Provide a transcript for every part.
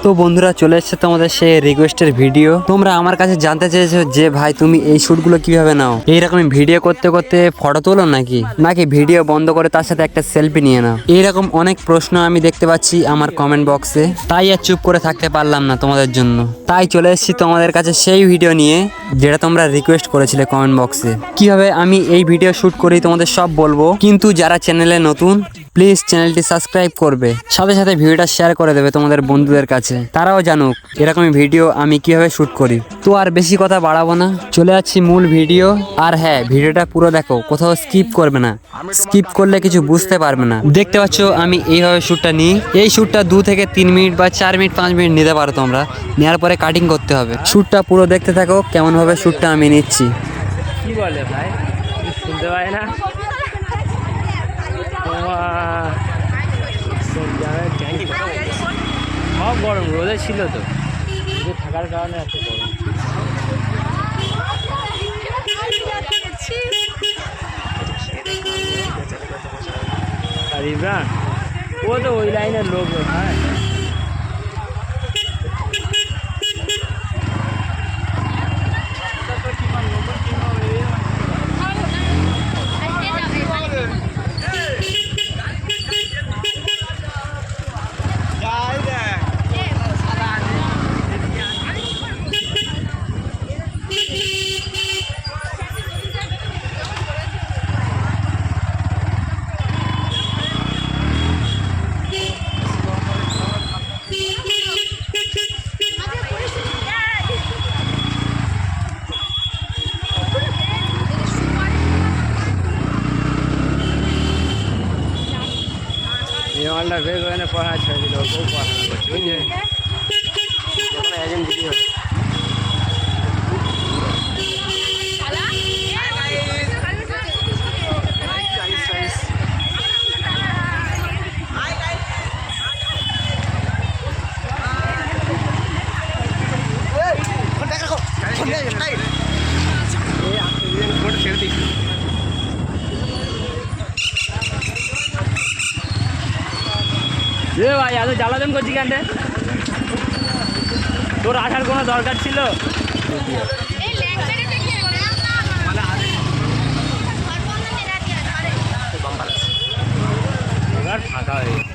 তো বন্ধুরা চলে এসেছে তোমাদের সেই রিকোয়েস্টের ভিডিও। তোমরা আমার কাছে জানতে চেয়েছো যে ভাই তুমি এই শুটগুলো কিভাবে নাও, এইরকম ভিডিও করতে করতে ফটো তোলো নাকি ভিডিও বন্ধ করে তার সাথে একটা সেলফি নিয়ে নাও। এইরকম অনেক প্রশ্ন আমি দেখতে পাচ্ছি আমার কমেন্ট বক্সে, তাই আর চুপ করে থাকতে পারলাম না তোমাদের জন্য। তাই চলে এসেছি তোমাদের কাছে সেই ভিডিও নিয়ে যেটা তোমরা রিকোয়েস্ট করেছিলে কমেন্ট বক্সে। কিভাবে আমি এই ভিডিও শুট করি তোমাদের সব বলবো, কিন্তু যারা চ্যানেলে নতুন প্লিজ চ্যানেলটি সাবস্ক্রাইব করবে, সাথে সাথে ভিডিওটা শেয়ার করে দেবে তোমাদের বন্ধুদের কাছে, তারাও জানুক এরকমই ভিডিও আমি কিভাবে শুট করি। তো আর বেশি কথা বাড়াবো না, চলে যাচ্ছি মূল ভিডিও। আর হ্যাঁ, ভিডিওটা পুরো দেখো, কোথাও স্কিপ করবে না, স্কিপ করলে কিছু বুঝতে পারবে না। দেখতে পাচ্ছ আমি এইভাবে শ্যুটটা নিই। এই শ্যুটটা 2 থেকে 3 মিনিট বা 4 মিনিট 5 মিনিট নিতে পারো তোমরা, নেওয়ার পরে কাটিং করতে হবে। শ্যুটটা পুরো দেখতে থাকো কেমন ভাবে শ্যুটটা আমি নিচ্ছি। কি বলে ভাই, শুনতে পাই না। সব গরম, রোদে ছিল তো, রোদে থাকার কারণে এত গরম। আর ইমরান ও তো ওই লাইনের লোক। হ্যাঁ মালটা বের করে পড়া ছেড়ে দিল, বউ পড়াশোনা করছে বুঝলি। একজন ভিডিও ছেড়ে দিচ্ছি। এ ভাই এত জ্বালাতন করছি কেন রে? তোর আসার কোনো দরকার ছিল?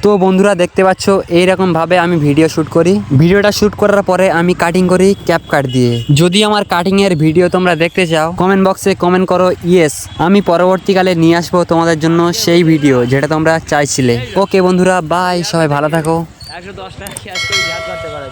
তো বন্ধুরা দেখতে পাচ্ছ এইরকম ভাবে আমি ভিডিও শুট করি। ভিডিওটা শুট করার পরে আমি কাটিং করি ক্যাপকাট দিয়ে। যদি আমার কাটিং এর ভিডিও তোমরা দেখতে চাও কমেন্ট বক্সে কমেন্ট করো ইয়েস, আমি পরবর্তীকালে নিয়ে আসবো তোমাদের জন্য সেই ভিডিও যেটা তোমরা চাইছিলে। ওকে বন্ধুরা, বাই, সবাই ভালো থাকো। 110 টাকা ক্যাশ করে করতে পারে।